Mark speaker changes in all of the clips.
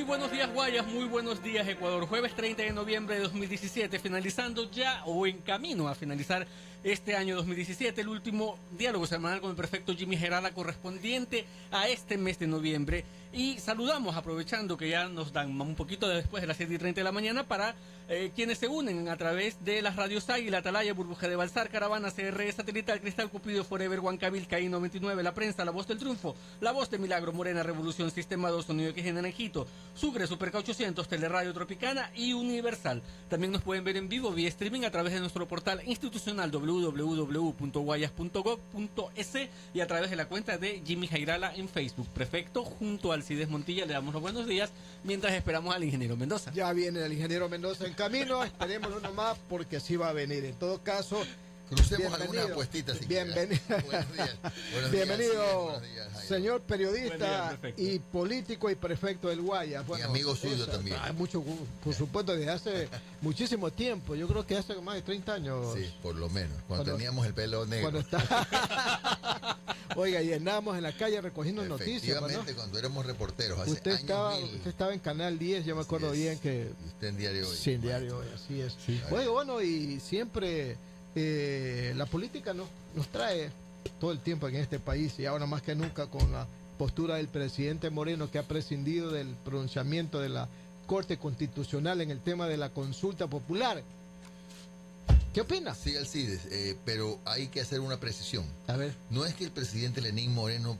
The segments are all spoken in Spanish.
Speaker 1: Buenos días, Guayas, muy buenos días, Ecuador. Jueves 30 de noviembre de 2017, finalizando ya o en camino a finalizar este año 2017, el último diálogo semanal con el prefecto Jimmy Gerala correspondiente a este mes de noviembre. Y saludamos, aprovechando que ya nos dan un poquito después de las 7:30 de la mañana, para quienes se unen a través de las radios Águila, Atalaya, Burbuja de Balsar, Caravana, CRE Satelital, Cristal, Cupido, Forever, Huancabil, CAI 99, La Prensa, La Voz del Triunfo, La Voz de Milagro, Morena, Revolución, Sistema 2, Sonido que genera Naranjito, Sucre, Superca 800, Teleradio Tropicana y Universal. También nos pueden ver en vivo vía streaming a través de nuestro portal institucional www.guayas.gov.es y a través de la cuenta de Jimmy Jairala en Facebook. Prefecto, junto al Cides Montilla, le damos los buenos días mientras esperamos al ingeniero Mendoza.
Speaker 2: Ya viene el ingeniero Mendoza en camino, esperemos uno más porque así va a venir. En todo caso,
Speaker 3: crucemos alguna apuestita.
Speaker 2: Bienvenido.
Speaker 3: Buenos días.
Speaker 2: Bienvenido, señor periodista
Speaker 1: día,
Speaker 2: y político y prefecto del Guayas.
Speaker 3: Bueno, y amigo suyo también.
Speaker 2: Mucho, por supuesto, desde hace muchísimo tiempo. Yo creo que hace más de 30 años.
Speaker 3: Sí, por lo menos. Cuando teníamos el pelo negro.
Speaker 2: Oiga, y andábamos en la calle recogiendo noticias.
Speaker 3: Efectivamente, cuando éramos reporteros. Hace
Speaker 2: usted estaba en Canal 10, yo me acuerdo bien que...
Speaker 3: Y usted en Diario Hoy.
Speaker 2: Sí, en Diario Hoy, así es. Sí. Oiga, bueno, y siempre la política nos trae todo el tiempo en este país, y ahora más que nunca con la postura del presidente Moreno, que ha prescindido del pronunciamiento de la Corte Constitucional en el tema de la consulta popular. ¿Qué opina?
Speaker 3: Sí, Alcides, pero hay que hacer una precisión.
Speaker 2: A ver.
Speaker 3: No es que el presidente Lenín Moreno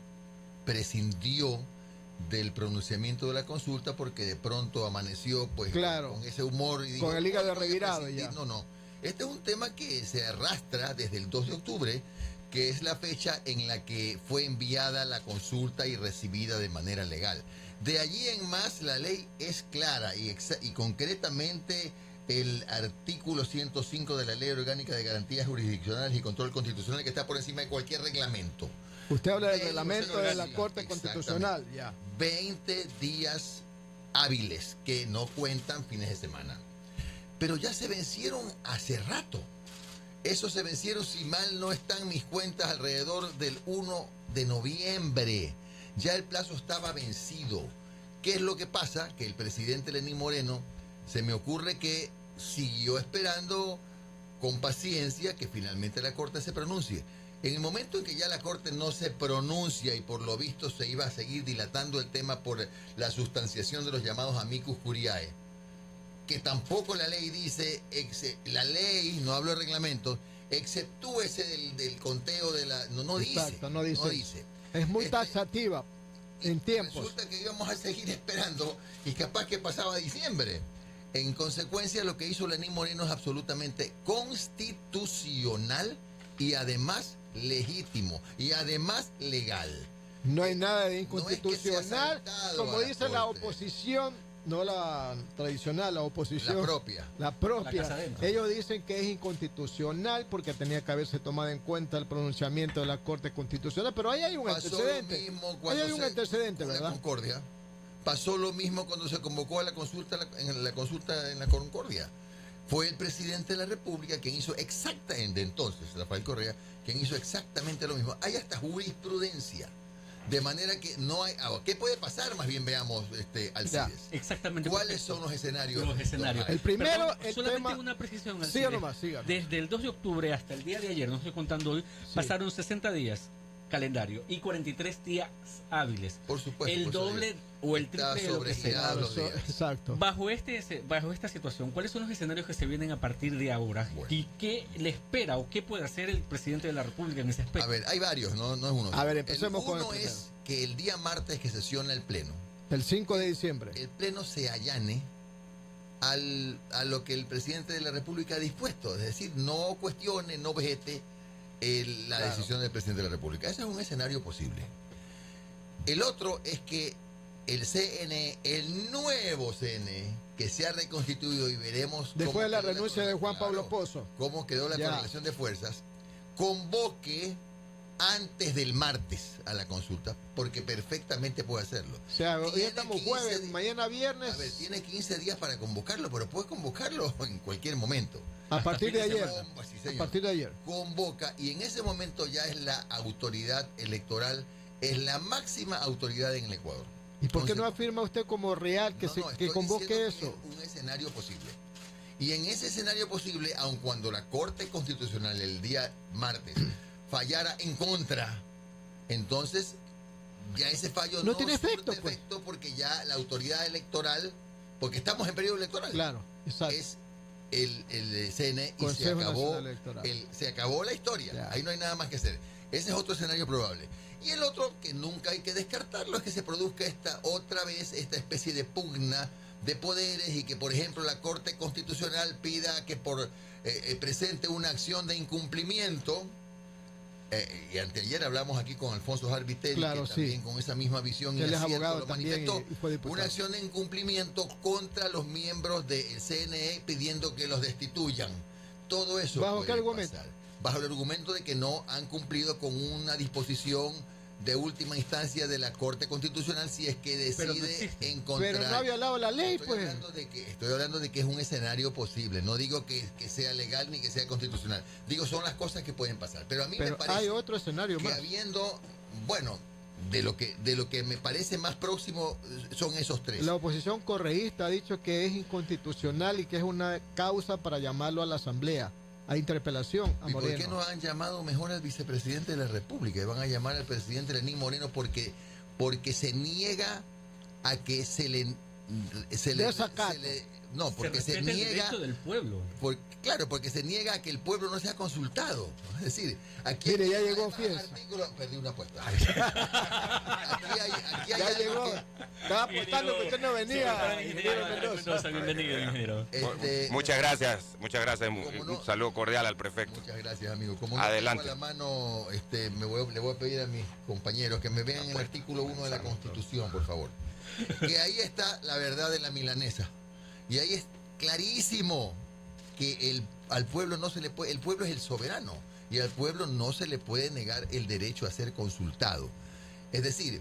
Speaker 3: prescindió del pronunciamiento de la consulta porque de pronto amaneció pues
Speaker 2: claro,
Speaker 3: con ese humor y dijo,
Speaker 2: con el hígado revirado ya.
Speaker 3: No. Este es un tema que se arrastra desde el 2 de octubre, que es la fecha en la que fue enviada la consulta y recibida de manera legal. De allí en más, la ley es clara y concretamente el artículo 105 de la Ley Orgánica de Garantías Jurisdiccionales y Control Constitucional, que está por encima de cualquier reglamento.
Speaker 2: Usted habla del reglamento de la Corte Constitucional, ya.
Speaker 3: 20 días hábiles que no cuentan fines de semana. Pero ya se vencieron hace rato. Esos se vencieron, si mal no están mis cuentas, alrededor del 1 de noviembre. Ya el plazo estaba vencido. ¿Qué es lo que pasa? Que el presidente Lenín Moreno, se me ocurre que siguió esperando con paciencia que finalmente la Corte se pronuncie. En el momento en que ya la Corte no se pronuncia y por lo visto se iba a seguir dilatando el tema por la sustanciación de los llamados amicus curiae, que tampoco la ley dice, la ley, no hablo de reglamentos, exceptúese del conteo de la... No dice.
Speaker 2: Es muy taxativa en tiempos.
Speaker 3: Resulta que íbamos a seguir esperando y capaz que pasaba diciembre. En consecuencia, lo que hizo Lenín Moreno es absolutamente constitucional y además legítimo y además legal.
Speaker 2: No hay nada de inconstitucional,
Speaker 3: no es que
Speaker 2: como dice la oposición, no la tradicional, la oposición. La propia. Ellos dicen que es inconstitucional porque tenía que haberse tomado en cuenta el pronunciamiento de la Corte Constitucional, pero ahí hay un antecedente. Ahí hay un antecedente, ¿verdad?
Speaker 3: La Concordia. Pasó lo mismo cuando se convocó a la consulta en la Concordia. Fue el presidente de la República quien hizo exactamente, entonces, Rafael Correa, quien hizo exactamente lo mismo. Hay hasta jurisprudencia. De manera que no hay... ¿Qué puede pasar? Más bien veamos, Alcides.
Speaker 1: Exactamente.
Speaker 3: ¿Cuáles son los escenarios?
Speaker 1: El
Speaker 2: primero,
Speaker 1: solamente
Speaker 2: tema...
Speaker 1: una precisión.
Speaker 2: Alcides. Sí o nomás, síganos.
Speaker 1: Desde el 2 de octubre hasta el día de ayer, no estoy contando hoy, pasaron 60 días calendario y 43 días hábiles.
Speaker 3: Por supuesto.
Speaker 1: El doble o el triple de lo que se da.
Speaker 2: Exacto.
Speaker 1: Bajo esta situación, ¿cuáles son los escenarios que se vienen a partir de ahora? Bueno. ¿Y qué le espera o qué puede hacer el presidente de la República en ese aspecto?
Speaker 3: A ver, hay varios, no es uno.
Speaker 2: A ver, empecemos con el
Speaker 3: primero. Uno es que el día martes que sesiona el Pleno.
Speaker 2: El 5 de diciembre.
Speaker 3: El Pleno se allane a lo que el presidente de la República ha dispuesto. Es decir, no cuestione, no vete la decisión del presidente de la República. Ese es un escenario posible. El otro es que el CNE, el nuevo CNE, que se ha reconstituido y veremos...
Speaker 2: Después de la renuncia de Juan Pablo Pozo.
Speaker 3: Cómo quedó la correlación de fuerzas, convoque antes del martes a la consulta, porque perfectamente puede hacerlo.
Speaker 2: O sea, hoy
Speaker 3: Tiene
Speaker 2: estamos
Speaker 3: 15
Speaker 2: jueves, mañana viernes.
Speaker 3: A ver, tiene 15 días para convocarlo, pero puede convocarlo en cualquier momento.
Speaker 2: A partir de ayer.
Speaker 3: Sí,
Speaker 2: A
Speaker 3: señor.
Speaker 2: partir de ayer.
Speaker 3: Convoca, y en ese momento ya es la autoridad electoral, es la máxima autoridad en el Ecuador.
Speaker 2: ¿Y por qué no
Speaker 3: Entonces,
Speaker 2: afirma usted como real que,
Speaker 3: no,
Speaker 2: que
Speaker 3: estoy
Speaker 2: convoque
Speaker 3: diciendo
Speaker 2: eso?
Speaker 3: que es un escenario posible. Y en ese escenario posible, aun cuando la Corte Constitucional el día martes fallara en contra, entonces ya ese fallo
Speaker 2: No tiene
Speaker 3: surte
Speaker 2: efecto, pues.
Speaker 3: porque ya la autoridad electoral, porque estamos en periodo electoral,
Speaker 2: Claro, exacto.
Speaker 3: es el CNE y
Speaker 2: Consejo Nacional Electoral.
Speaker 3: se acabó la historia.
Speaker 2: Ya.
Speaker 3: Ahí no hay nada más que hacer. Ese es otro escenario probable. Y el otro, que nunca hay que descartarlo, es que se produzca otra vez esta especie de pugna de poderes y que, por ejemplo, la Corte Constitucional pida que presente una acción de incumplimiento. Y anteayer hablamos aquí con Alfonso Jarbitelli,
Speaker 2: Claro,
Speaker 3: que
Speaker 2: sí.
Speaker 3: también con esa misma visión y
Speaker 2: Él es
Speaker 3: acierto
Speaker 2: abogado
Speaker 3: lo
Speaker 2: también
Speaker 3: manifestó.
Speaker 2: y fue diputado.
Speaker 3: Una acción de incumplimiento contra los miembros del CNE pidiendo que los destituyan. Todo eso
Speaker 2: ¿Bajo
Speaker 3: puede
Speaker 2: qué argumento?
Speaker 3: pasar. Bajo el argumento de que no han cumplido con una disposición de última instancia de la Corte Constitucional si es que
Speaker 1: Pero no
Speaker 3: decide
Speaker 1: existe.
Speaker 3: encontrar...
Speaker 2: Pero no ha violado la ley,
Speaker 3: Estoy
Speaker 2: pues.
Speaker 3: hablando de que es un escenario posible. No digo que sea legal ni que sea constitucional. Digo, son las cosas que pueden pasar. Pero a mí
Speaker 2: Pero
Speaker 3: me parece
Speaker 2: hay otro escenario
Speaker 3: que
Speaker 2: más.
Speaker 3: habiendo, bueno, de lo que me parece más próximo son esos tres.
Speaker 2: La oposición correísta ha dicho que es inconstitucional y que es una causa para llamarlo a la Asamblea, a interpelación a
Speaker 3: ¿Y por
Speaker 2: Moreno.
Speaker 3: qué no han llamado mejor al vicepresidente de la República? Y van a llamar al presidente Lenín Moreno porque se niega a que no, porque se
Speaker 1: respeta el
Speaker 3: niega
Speaker 1: derecho del pueblo.
Speaker 3: Claro, porque se niega a que el pueblo no sea consultado. Es decir, aquí
Speaker 2: Mire, ya llegó
Speaker 3: hay
Speaker 2: Fies.
Speaker 3: perdí una apuesta. Aquí hay
Speaker 2: Ya
Speaker 3: algo
Speaker 2: llegó.
Speaker 3: que-
Speaker 2: Estaba apostando que usted no venía.
Speaker 1: Ingeniero Mendoza, bienvenido, ingeniero.
Speaker 4: Muchas gracias.
Speaker 3: ¿Cómo no?
Speaker 4: Un saludo cordial al prefecto.
Speaker 3: Muchas gracias, amigo. Como no
Speaker 4: Adelante.
Speaker 3: tengo a la mano, le voy a pedir a mis compañeros que me vean el artículo 1 de la Constitución, por favor. Que ahí está la verdad de la milanesa. Y ahí es clarísimo que al pueblo no se le puede, el pueblo es el soberano y al pueblo no se le puede negar el derecho a ser consultado. Es decir,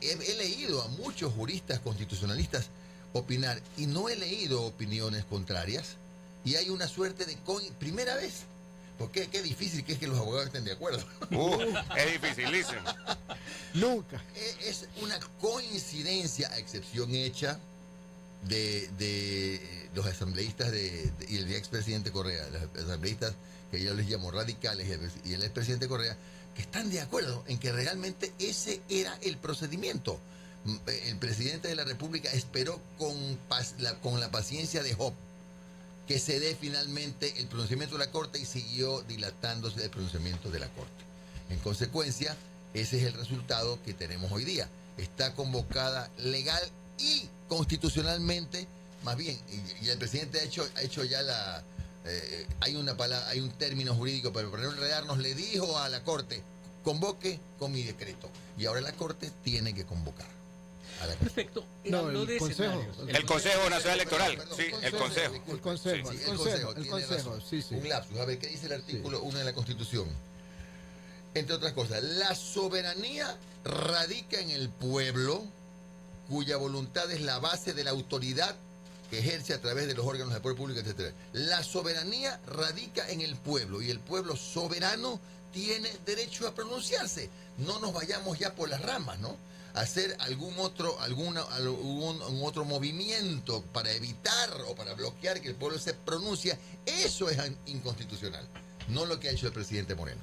Speaker 3: he leído a muchos juristas constitucionalistas opinar y no he leído opiniones contrarias y hay una suerte de primera vez. Porque qué difícil que es que los abogados estén de acuerdo.
Speaker 4: Es dificilísimo.
Speaker 2: Nunca.
Speaker 3: Es una coincidencia, a excepción hecha de los asambleístas y el expresidente Correa, los asambleístas que yo les llamo radicales y el expresidente Correa, que están de acuerdo en que realmente ese era el procedimiento. El presidente de la República esperó con la paciencia de Job que se dé finalmente el pronunciamiento de la Corte y siguió dilatándose el pronunciamiento de la Corte. En consecuencia, ese es el resultado que tenemos hoy día. Está convocada legal y constitucionalmente, más bien, y el presidente ha hecho ya hay un término jurídico, pero para no enredarnos, le dijo a la Corte, convoque con mi decreto. Y ahora la Corte tiene que convocar a la Corte.
Speaker 1: Perfecto.
Speaker 2: No,
Speaker 1: Habló
Speaker 2: el
Speaker 1: de
Speaker 2: Consejo.
Speaker 1: escenarios.
Speaker 4: El Consejo Nacional Electoral.
Speaker 3: Perdón,
Speaker 4: Sí, el Consejo.
Speaker 2: El Consejo,
Speaker 3: Sí,
Speaker 2: el Consejo,
Speaker 3: tiene
Speaker 2: Consejo,
Speaker 3: razón.
Speaker 2: sí, sí.
Speaker 3: Un lapsus. A ver, ¿qué dice el artículo 1 de la Constitución? Entre otras cosas, la soberanía radica en el pueblo, cuya voluntad es la base de la autoridad que ejerce a través de los órganos de poder público, etc. La soberanía radica en el pueblo y el pueblo soberano tiene derecho a pronunciarse. No nos vayamos ya por las ramas, ¿no? Hacer algún otro movimiento para evitar o para bloquear que el pueblo se pronuncie, eso es inconstitucional, no lo que ha hecho el presidente Moreno.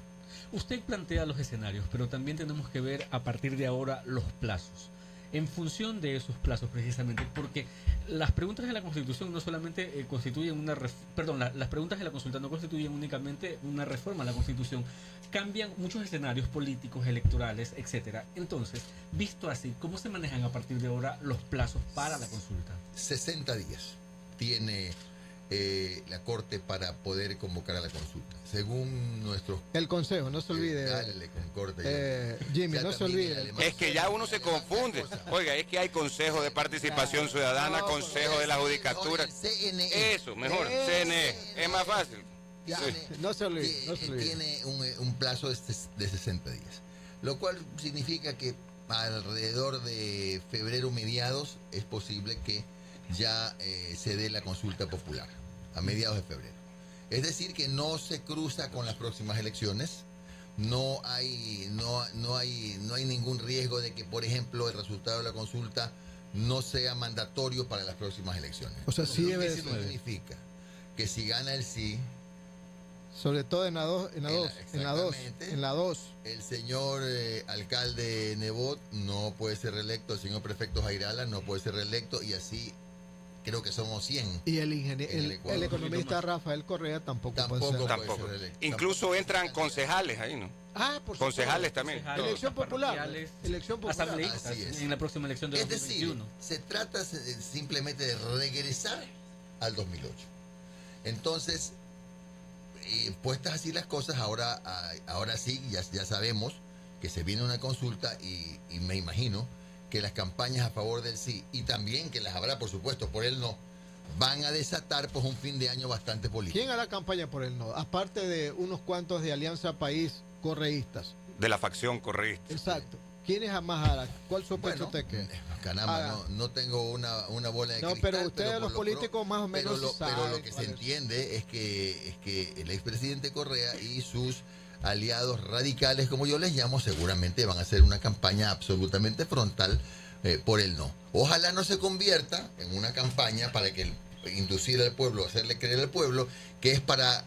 Speaker 1: Usted plantea los escenarios, pero también tenemos que ver a partir de ahora los plazos. En función de esos plazos, precisamente, porque las preguntas de la Constitución no solamente constituyen las preguntas de la consulta no constituyen únicamente una reforma a la Constitución, cambian muchos escenarios políticos, electorales, etcétera. Entonces, visto así, ¿cómo se manejan a partir de ahora los plazos para la consulta?
Speaker 3: 60 días tiene la Corte para poder convocar a la consulta. Según nuestros...
Speaker 2: El Consejo, no se olvide.
Speaker 3: Dale con Corte.
Speaker 2: Jimmy,
Speaker 3: Ya
Speaker 2: no se
Speaker 3: también
Speaker 2: olvide.
Speaker 3: el
Speaker 4: Es que ya uno se confunde. Oiga, es que hay Consejo de Participación Ciudadana,
Speaker 2: No,
Speaker 4: Consejo de la Judicatura.
Speaker 3: El CNE.
Speaker 4: Eso, mejor,
Speaker 3: El
Speaker 4: CNE. Es más fácil.
Speaker 2: No se olvide, no se olvide.
Speaker 3: Tiene un plazo de 60 días, lo cual significa que alrededor de febrero mediados es posible que ya se dé la consulta popular, a mediados de febrero. Es decir, que no se cruza con las próximas elecciones. No hay ningún riesgo de que, por ejemplo, el resultado de la consulta no sea mandatorio para las próximas elecciones.
Speaker 2: O sea, sí debe
Speaker 3: Eso significa que si gana el sí,
Speaker 2: sobre todo en la 2, en la 2.
Speaker 3: El señor alcalde Nebot no puede ser reelecto, el señor prefecto Jairala no puede ser reelecto, y así creo que somos 100.
Speaker 2: Y el economista Rafael Correa tampoco puede ser
Speaker 3: reelecto.
Speaker 4: Incluso entran concejales ahí, ¿no?
Speaker 2: Por
Speaker 4: concejales también.
Speaker 2: Elección popular. Elección popular.
Speaker 1: Asambleístas en la próxima elección de 2021.
Speaker 3: Es decir, se trata simplemente de regresar al 2008. Entonces, puestas así las cosas, ahora sí, ya sabemos que se viene una consulta y me imagino que las campañas a favor del sí, y también que las habrá, por supuesto, por el no, van a desatar pues un fin de año bastante político.
Speaker 2: ¿Quién hará campaña por el no? Aparte de unos cuantos de Alianza País correístas.
Speaker 4: De la facción correísta.
Speaker 2: Exacto. ¿Quiénes jamás harán? ¿Cuál sospecha usted que?
Speaker 3: Caramba, no tengo una bola de cristal.
Speaker 2: No, pero ustedes los políticos más o menos
Speaker 3: pero lo que se entiende es que el expresidente Correa y sus aliados radicales, como yo les llamo, seguramente van a hacer una campaña absolutamente frontal por el no. Ojalá no se convierta en una campaña para inducir al pueblo, hacerle creer al pueblo que es para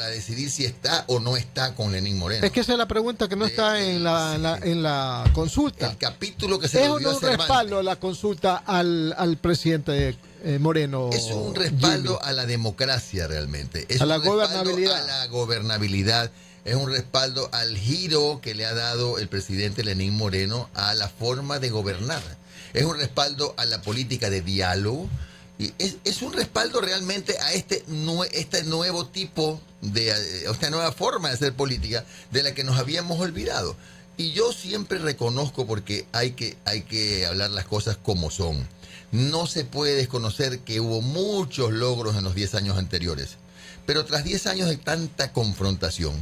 Speaker 3: decidir si está o no está con Lenín Moreno.
Speaker 2: Es que esa es la pregunta que no está en la consulta.
Speaker 3: El capítulo que se le dio a
Speaker 2: ¿Es un respaldo a la consulta al presidente Moreno?
Speaker 3: Es un respaldo, Jimmy, a la democracia realmente. Es
Speaker 2: a la gobernabilidad.
Speaker 3: A la gobernabilidad. Es un respaldo al giro que le ha dado el presidente Lenín Moreno a la forma de gobernar. Es un respaldo a la política de diálogo. Y es un respaldo realmente a este nuevo tipo esta nueva forma de hacer política de la que nos habíamos olvidado. Y yo siempre reconozco, porque hay que hablar las cosas como son. No se puede desconocer que hubo muchos logros en los 10 años anteriores. Pero tras 10 años de tanta confrontación,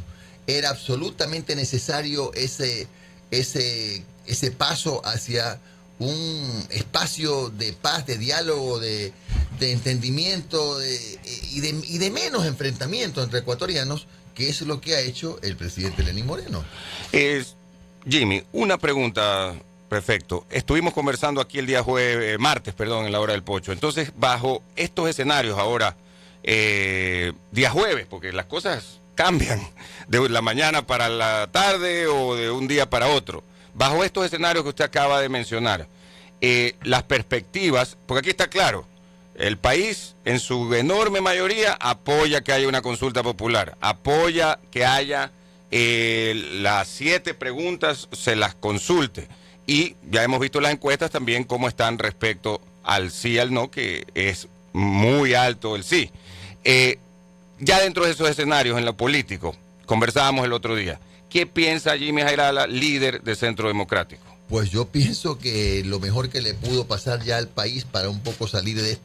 Speaker 3: era absolutamente necesario ese paso hacia un espacio de paz, de diálogo, de entendimiento y de menos enfrentamiento entre ecuatorianos, que es lo que ha hecho el presidente Lenín Moreno.
Speaker 4: Jimmy, una pregunta, perfecto. Estuvimos conversando aquí el día martes, en la hora del pocho. Entonces, bajo estos escenarios ahora, día jueves, porque las cosas cambian de la mañana para la tarde o de un día para otro. Bajo estos escenarios que usted acaba de mencionar, las perspectivas, porque aquí está claro, el país en su enorme mayoría apoya que haya una consulta popular, apoya que haya las 7 preguntas, se las consulte, y ya hemos visto las encuestas también cómo están respecto al sí y al no, que es muy alto el sí. Ya dentro de esos escenarios en lo político, conversábamos el otro día, ¿qué piensa Jimmy Jairala, líder de Centro Democrático?
Speaker 3: Pues yo pienso que lo mejor que le pudo pasar ya al país para un poco salir de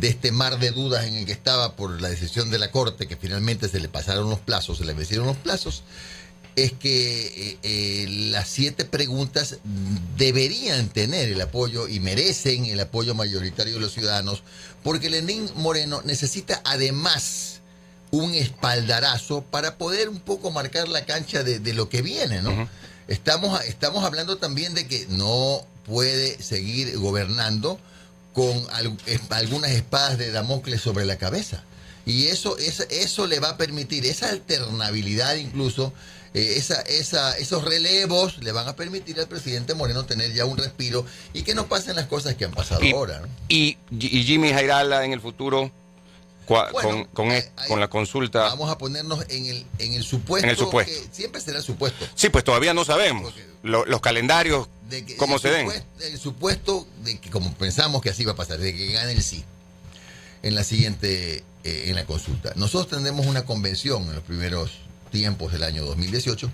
Speaker 3: este mar de dudas en el que estaba por la decisión de la Corte, que finalmente se le pasaron los plazos, se le vencieron los plazos, es que las 7 preguntas deberían tener el apoyo y merecen el apoyo mayoritario de los ciudadanos, porque Lenín Moreno necesita además un espaldarazo para poder un poco marcar la cancha de lo que viene, ¿no? Uh-huh. Estamos hablando también de que no puede seguir gobernando con algunas espadas de Damocles sobre la cabeza. Y eso le va a permitir, esa alternabilidad incluso, esos relevos le van a permitir al presidente Moreno tener ya un respiro y que no pasen las cosas que han pasado ahora, ¿no?
Speaker 4: Y Jimmy Jairala en el futuro, con la consulta.
Speaker 3: Vamos a ponernos en el supuesto. Que siempre será el supuesto.
Speaker 4: Sí, pues todavía no sabemos los calendarios, cómo se den.
Speaker 3: El supuesto de que, como pensamos que así va a pasar, de que gane el sí en la siguiente, en la consulta. Nosotros tendremos una convención en los primeros tiempos del año 2018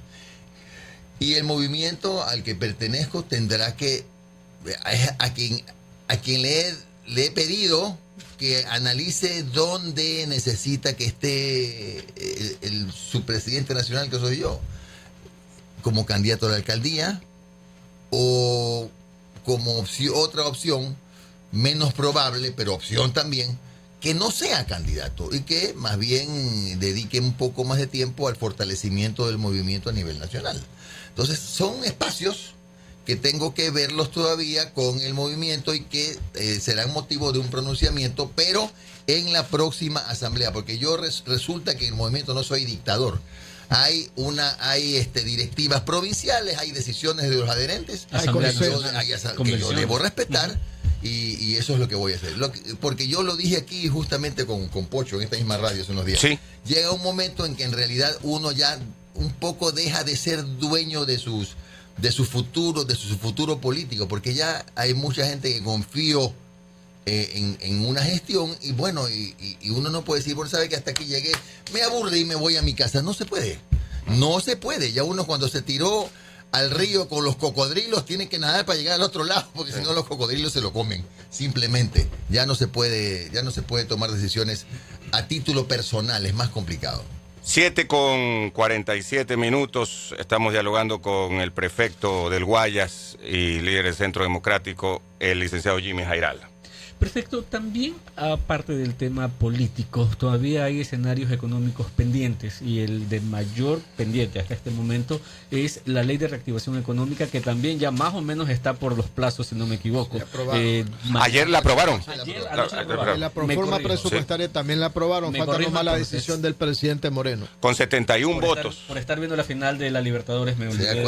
Speaker 3: y el movimiento al que pertenezco tendrá que, a quien le he le he pedido que analice dónde necesita que esté su presidente nacional, que soy yo, como candidato a la alcaldía o como otra opción menos probable, pero opción también, que no sea candidato y que más bien dedique un poco más de tiempo al fortalecimiento del movimiento a nivel nacional. Entonces son espacios que tengo que verlos todavía con el movimiento y que serán motivo de un pronunciamiento, pero en la próxima asamblea, porque yo resulta que en el movimiento no soy dictador. Hay directivas provinciales, hay decisiones de los adherentes, que yo debo respetar. Y eso es lo que voy a hacer. Porque yo lo dije aquí justamente con Pocho en esta misma radio hace unos días.
Speaker 4: Sí.
Speaker 3: Llega un momento en que en realidad uno ya un poco deja de ser dueño de su futuro político, porque ya hay mucha gente que confió en una gestión y bueno, y uno no puede decir, bueno, sabe que hasta aquí llegué, me aburrí y me voy a mi casa. No se puede. No se puede. Ya uno cuando se tiró al río con los cocodrilos tiene que nadar para llegar al otro lado, porque si no los cocodrilos se lo comen. Simplemente ya no se puede tomar decisiones a título personal, es más complicado.
Speaker 4: 7:47. Estamos dialogando con el prefecto del Guayas y líder del Centro Democrático, el licenciado Jimmy Jairala.
Speaker 1: Perfecto. También, aparte del tema político, todavía hay escenarios económicos pendientes y el de mayor pendiente hasta este momento es la ley de reactivación económica, que también ya más o menos está por los plazos, si no me equivoco.
Speaker 4: Ayer la aprobaron.
Speaker 2: La proforma presupuestaria también la aprobaron. Falta nomás la decisión del presidente Moreno.
Speaker 4: Con 71 votos.
Speaker 1: Por estar viendo la final de la Libertadores me olvidé de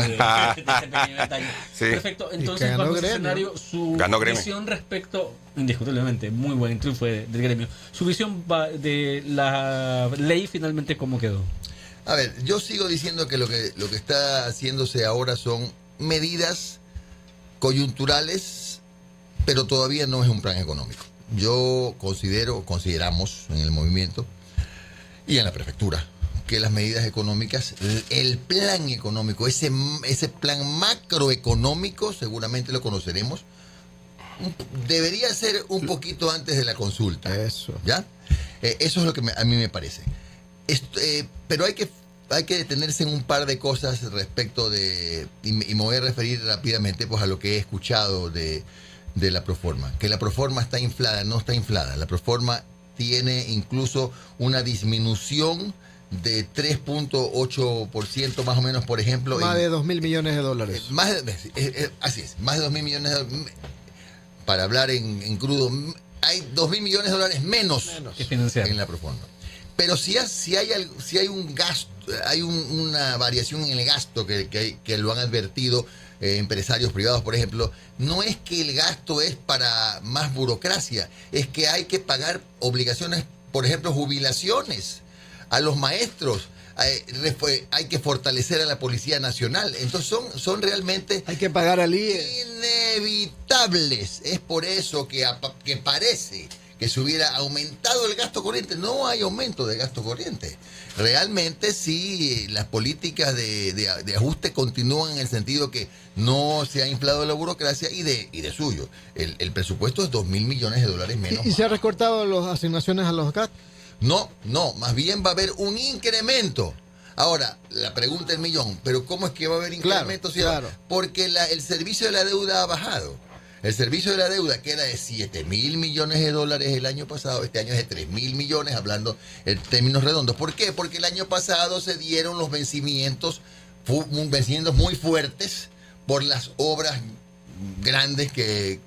Speaker 4: sí.
Speaker 1: Perfecto. Entonces, bajo ese escenario, su visión respecto, indiscutiblemente, muy buen triunfo del gremio. Su visión de la ley finalmente, ¿cómo quedó?
Speaker 3: A ver, yo sigo diciendo que lo que está haciéndose ahora son medidas coyunturales, pero todavía no es un plan económico. Yo consideramos en el movimiento y en la prefectura que las medidas económicas, el plan económico, ese plan macroeconómico, seguramente lo conoceremos, debería ser un poquito antes de la consulta.
Speaker 2: Eso.
Speaker 3: ¿Ya? Eso es lo que a mí me parece. Pero hay que detenerse en un par de cosas respecto de, y me voy a referir rápidamente pues a lo que he escuchado de la proforma. Que la proforma está inflada, no está inflada. La proforma tiene incluso una disminución de 3.8% más o menos, por ejemplo.
Speaker 2: Más de 2.000 millones de dólares.
Speaker 3: Así es, más de 2.000 millones de dólares. Para hablar en crudo, hay 2.000 millones de dólares menos en la proforma. Pero si hay un gasto, hay una variación en el gasto que lo han advertido empresarios privados, por ejemplo, no es que el gasto es para más burocracia, es que hay que pagar obligaciones, por ejemplo, jubilaciones a los maestros. Hay que fortalecer a la Policía Nacional. Entonces son realmente...
Speaker 2: Hay que pagar al IE.
Speaker 3: Inevitables. Es por eso que parece que se hubiera aumentado el gasto corriente. No hay aumento de gasto corriente. Realmente sí, las políticas de ajuste continúan en el sentido que no se ha inflado la burocracia y de suyo. El presupuesto es 2.000 millones de dólares menos.
Speaker 2: ¿Y se ha recortado las asignaciones a los GAT?
Speaker 3: No, más bien va a haber un incremento. Ahora, la pregunta del millón, ¿pero cómo es que va a haber incremento?
Speaker 2: Claro.
Speaker 3: Porque el servicio de la deuda ha bajado. El servicio de la deuda, que era de 7.000 millones de dólares el año pasado, este año es de 3.000 millones, hablando en términos redondos. ¿Por qué? Porque el año pasado se dieron los vencimientos muy fuertes por las obras grandes que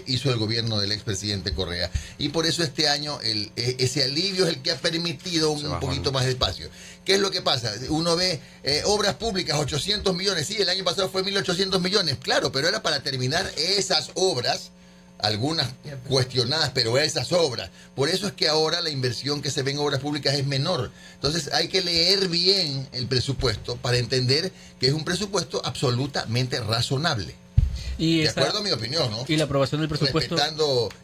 Speaker 3: hizo el gobierno del expresidente Correa. Y por eso este año ese alivio es el que ha permitido un poquito más de espacio. ¿Qué es lo que pasa? Uno ve obras públicas, 800 millones. Sí, el año pasado fue 1.800 millones. Claro, pero era para terminar esas obras, algunas cuestionadas, pero esas obras. Por eso es que ahora la inversión que se ve en obras públicas es menor. Entonces hay que leer bien el presupuesto para entender que es un presupuesto absolutamente razonable. De acuerdo a mi opinión, ¿no?
Speaker 1: Y la aprobación del presupuesto...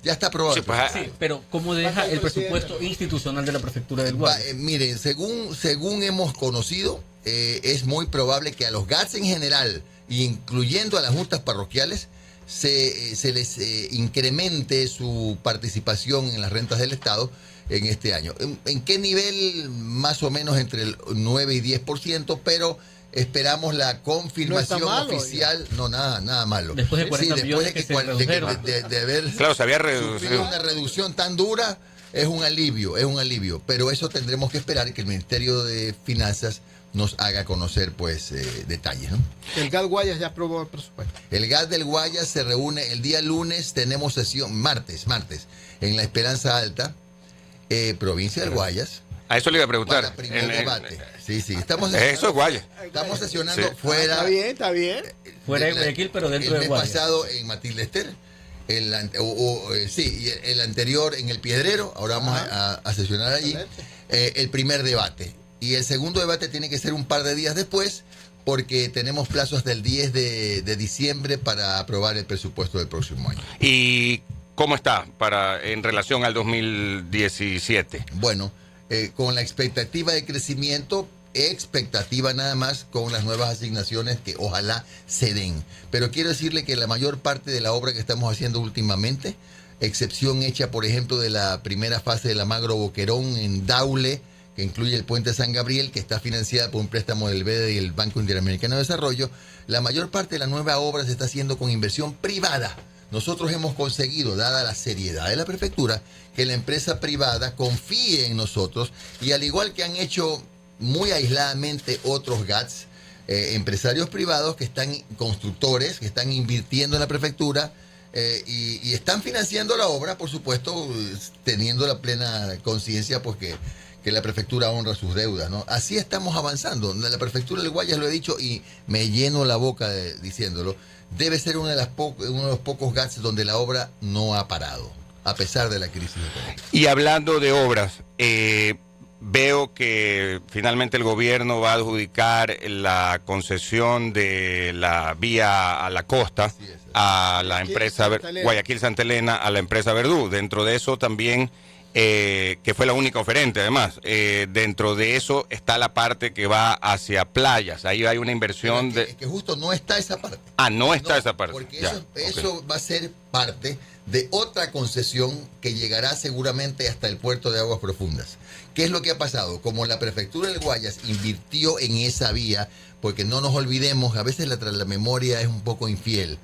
Speaker 3: Ya está aprobado.
Speaker 1: Sí, pero ¿cómo deja el presupuesto institucional de la prefectura del Guayas?
Speaker 3: Miren, según hemos conocido, es muy probable que a los GATS en general, incluyendo a las juntas parroquiales, se les incremente su participación en las rentas del Estado en este año. ¿En qué nivel? Más o menos entre el 9 y 10%, pero esperamos la confirmación oficial. No, nada malo.
Speaker 1: Después de 40 millones
Speaker 3: de haber
Speaker 4: claro, se había reducido.
Speaker 3: Una reducción tan dura, es un alivio, pero eso tendremos que esperar que el Ministerio de Finanzas nos haga conocer pues detalles, ¿no?
Speaker 2: El GAD Guayas ya aprobó el presupuesto.
Speaker 3: El GAD del Guayas se reúne el día lunes, tenemos sesión martes, en la Esperanza Alta, provincia del Guayas.
Speaker 4: A eso le iba a preguntar.
Speaker 3: Para primer debate. Sí, estamos
Speaker 4: eso es Guayas.
Speaker 3: Estamos sesionando
Speaker 4: Sí.
Speaker 3: fuera.
Speaker 2: Está bien.
Speaker 1: Fuera de Guayaquil, pero dentro de Guayas.
Speaker 3: El mes pasado en Matilde Ester, el anterior en el Piedrero, ahora vamos a sesionar allí, el primer debate. Y el segundo debate tiene que ser un par de días después, porque tenemos plazos del 10 de diciembre para aprobar el presupuesto del próximo año.
Speaker 4: ¿Y cómo está en relación al 2017?
Speaker 3: Bueno, con la expectativa de crecimiento, expectativa nada más con las nuevas asignaciones que ojalá se den. Pero quiero decirle que la mayor parte de la obra que estamos haciendo últimamente, excepción hecha, por ejemplo, de la primera fase de la Magro Boquerón en Daule, que incluye el puente San Gabriel, que está financiada por un préstamo del BEDE y el Banco Interamericano de Desarrollo, la mayor parte de la nueva obra se está haciendo con inversión privada. Nosotros hemos conseguido, dada la seriedad de la prefectura, que la empresa privada confíe en nosotros, y al igual que han hecho muy aisladamente otros GATS, empresarios privados que están, constructores, que están invirtiendo en la prefectura, y están financiando la obra, por supuesto, teniendo la plena conciencia pues que la prefectura honra sus deudas, ¿no? Así estamos avanzando. La prefectura del Guayas, lo he dicho y me lleno la boca diciéndolo, debe ser uno de los pocos GATS donde la obra no ha parado, a pesar de la crisis económica.
Speaker 4: Y hablando de obras, veo que finalmente el gobierno va a adjudicar la concesión de la vía a la costa a la empresa Guayaquil-Santa Elena, a la empresa Verdú. Dentro de eso también, que fue la única oferente además, dentro de eso está la parte que va hacia playas. Ahí hay una inversión
Speaker 3: que justo no está esa parte.
Speaker 4: No está esa parte.
Speaker 3: Porque eso va a ser parte de otra concesión que llegará seguramente hasta el puerto de Aguas Profundas. ¿Qué es lo que ha pasado? Como la prefectura del Guayas invirtió en esa vía, porque no nos olvidemos, a veces la memoria es un poco infiel.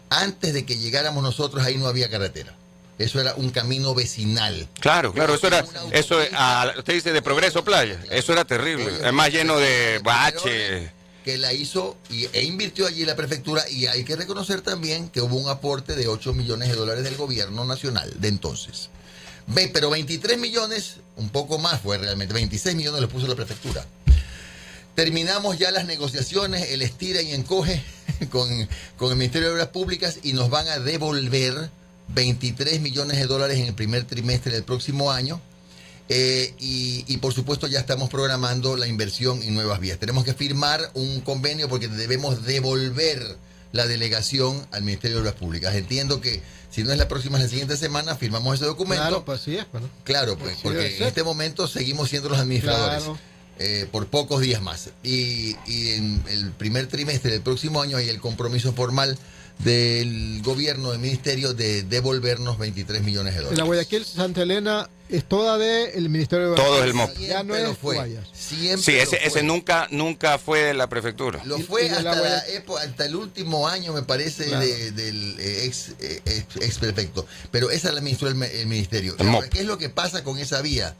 Speaker 3: Antes de que llegáramos nosotros, ahí no había carretera. Eso era un camino vecinal.
Speaker 4: Claro, usted dice de Progreso Playa, eso era terrible, además lleno de baches.
Speaker 3: Que la hizo e invirtió allí la prefectura, y hay que reconocer también que hubo un aporte de 8 millones de dólares del gobierno nacional de entonces. Pero 23 millones, un poco más fue realmente, 26 millones le puso la prefectura. Terminamos ya las negociaciones, el estira y encoge con el Ministerio de Obras Públicas, y nos van a devolver 23 millones de dólares en el primer trimestre del próximo año. Y por supuesto ya estamos programando la inversión en nuevas vías. Tenemos que firmar un convenio porque debemos devolver la delegación al Ministerio de Obras Públicas. Entiendo que si no es la próxima, es la siguiente semana, firmamos ese documento.
Speaker 2: Claro, pues sí es. Bueno.
Speaker 3: Claro, pues, porque en este momento seguimos siendo los administradores.
Speaker 2: Claro.
Speaker 3: Por pocos días más. Y en el primer trimestre del próximo año hay el compromiso formal del gobierno, del ministerio, de devolvernos 23 millones de dólares.
Speaker 2: La Guayaquil Santa Elena es toda del Ministerio de
Speaker 4: Todo el MOP.
Speaker 2: Ya no es Guayas.
Speaker 4: Sí, ese nunca fue de la prefectura.
Speaker 3: Lo fue hasta el último año, me parece, claro, del ex prefecto. Pero esa la administró el ministerio. ¿Qué es lo que pasa con esa vía?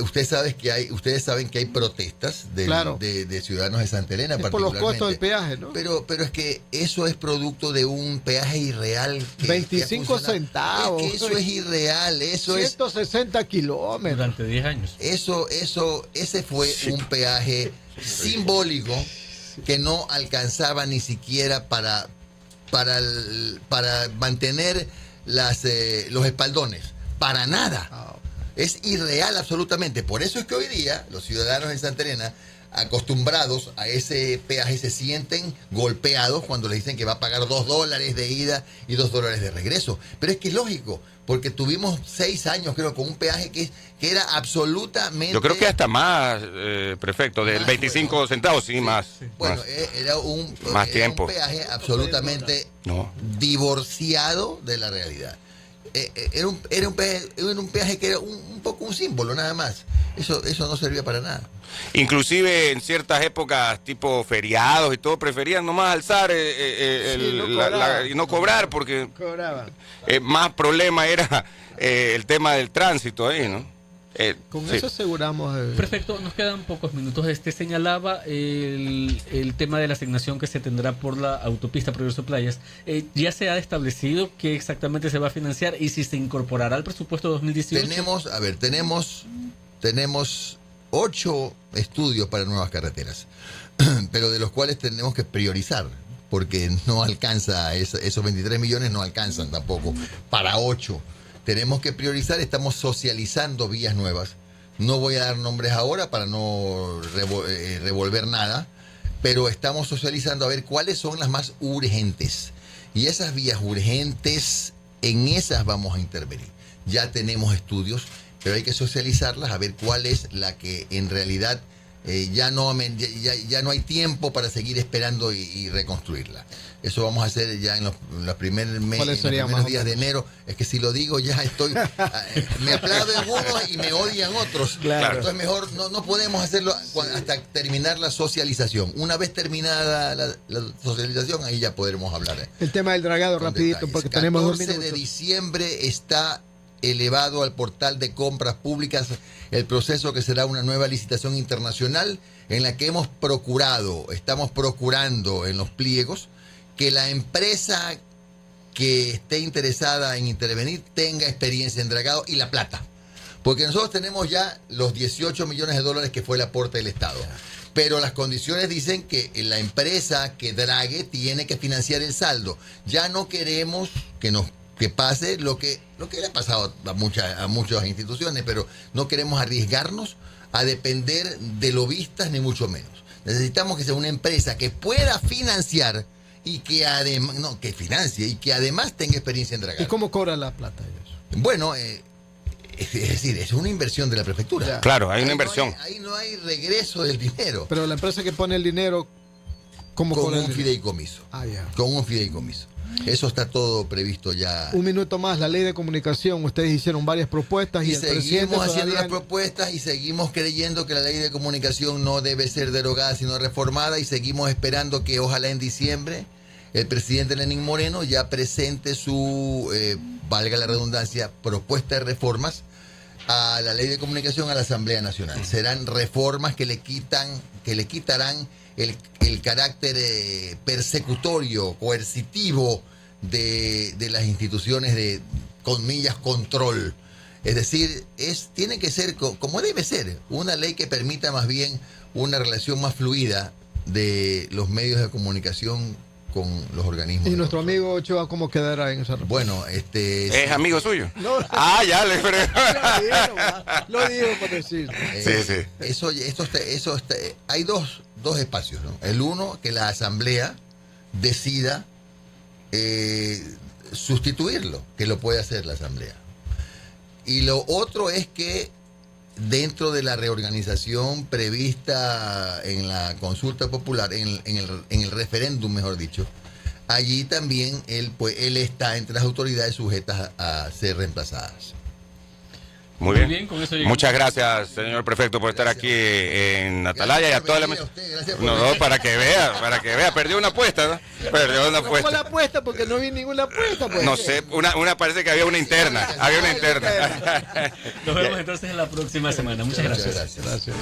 Speaker 3: Ustedes saben que hay protestas de ciudadanos de Santa Elena,
Speaker 2: es por los costos del peaje, ¿no?
Speaker 3: Pero es que eso es producto de un peaje irreal.
Speaker 2: 25 centavos.
Speaker 3: Es que eso es irreal. Eso
Speaker 2: 160 kilómetros.
Speaker 1: Durante 10 años.
Speaker 3: Ese fue un peaje simbólico que no alcanzaba ni siquiera para mantener los espaldones. Para nada. Es irreal absolutamente. Por eso es que hoy día los ciudadanos en Santa Elena acostumbrados a ese peaje se sienten golpeados cuando les dicen que va a pagar $2 de ida y $2 de regreso. Pero es que es lógico, porque tuvimos 6 años, creo, con un peaje que era absolutamente...
Speaker 4: Yo creo que hasta más, prefecto, del 25
Speaker 3: bueno.
Speaker 4: centavos, sí, más.
Speaker 3: Bueno,
Speaker 4: más.
Speaker 3: era un
Speaker 4: tiempo.
Speaker 3: peaje absolutamente divorciado de la realidad. Era un peaje que era un poco un símbolo, nada más. Eso no servía para nada.
Speaker 4: Inclusive en ciertas épocas, tipo feriados y todo, preferían nomás alzar y no cobrar, porque más problema era el tema del tránsito ahí, ¿no?
Speaker 2: Con
Speaker 4: sí.
Speaker 2: eso aseguramos.
Speaker 1: Perfecto, nos quedan pocos minutos. Señalaba el tema de la asignación que se tendrá por la autopista Progreso Playas. ¿Ya se ha establecido qué exactamente se va a financiar y si se incorporará al presupuesto 2018?
Speaker 3: Tenemos 8 estudios para nuevas carreteras, pero de los cuales tenemos que priorizar, porque no alcanza, esos 23 millones no alcanzan tampoco para 8. Tenemos que priorizar, estamos socializando vías nuevas. No voy a dar nombres ahora para no revolver nada, pero estamos socializando a ver cuáles son las más urgentes. Y esas vías urgentes, en esas vamos a intervenir. Ya tenemos estudios, pero hay que socializarlas a ver cuál es la que en realidad ya no hay tiempo para seguir esperando y reconstruirla. Eso vamos a hacer ya en los primeros días de enero. Es que si lo digo ya estoy... me aplauden unos y me odian otros.
Speaker 4: Claro.
Speaker 3: Entonces mejor no podemos hacerlo hasta terminar la socialización. Una vez terminada la socialización, ahí ya podremos hablar.
Speaker 2: El tema del dragado, rapidito,
Speaker 3: detalles.
Speaker 2: porque tenemos 2 minutos.
Speaker 3: 14 de diciembre está elevado al portal de compras públicas el proceso que será una nueva licitación internacional en la que estamos procurando en los pliegos que la empresa que esté interesada en intervenir tenga experiencia en dragado y la plata. Porque nosotros tenemos ya los $18 millones que fue el aporte del Estado. Pero las condiciones dicen que la empresa que drague tiene que financiar el saldo. Ya no queremos que pase lo que le ha pasado a muchas instituciones, pero no queremos arriesgarnos a depender de lobistas ni mucho menos. Necesitamos que sea una empresa que pueda financiar y que además financie y que además tenga experiencia en dragado.
Speaker 2: ¿Y cómo cobra la plata ellos?
Speaker 3: Bueno, es decir, es una inversión de la prefectura.
Speaker 2: Ya.
Speaker 4: Claro, hay una inversión.
Speaker 3: Ahí no hay regreso del dinero.
Speaker 2: Pero la empresa que pone el dinero, ¿cómo
Speaker 3: Con
Speaker 2: pone el
Speaker 3: un
Speaker 2: dinero?
Speaker 3: fideicomiso.
Speaker 2: Ya.
Speaker 3: Con un fideicomiso. Eso está todo previsto ya.
Speaker 2: Un minuto más, la ley de comunicación. Ustedes hicieron varias propuestas y el presidente
Speaker 3: seguimos haciendo
Speaker 2: todavía...
Speaker 3: las propuestas y seguimos creyendo que la ley de comunicación no debe ser derogada sino reformada, y seguimos esperando que ojalá en diciembre el presidente Lenín Moreno ya presente su, valga la redundancia, propuesta de reformas a la ley de comunicación a la Asamblea Nacional. Serán reformas que le quitarán el carácter persecutorio, coercitivo de las instituciones de, comillas, control. Es decir, tiene que ser como debe ser, una ley que permita más bien una relación más fluida de los medios de comunicación con los organismos.
Speaker 2: ¿Y nuestro amigo Ochoa cómo quedará en esa reforma?
Speaker 3: Bueno,
Speaker 4: ¿Es amigo suyo?
Speaker 2: No.
Speaker 4: Ya le
Speaker 2: Lo digo por decir.
Speaker 4: Sí.
Speaker 3: Hay dos espacios, ¿no? El uno, que la Asamblea decida sustituirlo, que lo puede hacer la Asamblea. Y lo otro es que dentro de la reorganización prevista en la consulta popular, en el referéndum, mejor dicho, allí también él está entre las autoridades sujetas a ser reemplazadas.
Speaker 4: Muy bien, con eso llegamos. Muchas gracias, señor prefecto, por estar aquí en Atalaya y a toda la mesa. No, para que vea, perdió una apuesta, ¿no? Perdió una apuesta.
Speaker 2: ¿Cuál apuesta? Porque no vi ninguna apuesta. Pues.
Speaker 4: No sé, una parece que había una interna. Había una interna.
Speaker 1: Nos vemos entonces en la próxima semana. Muchas gracias.
Speaker 3: Gracias.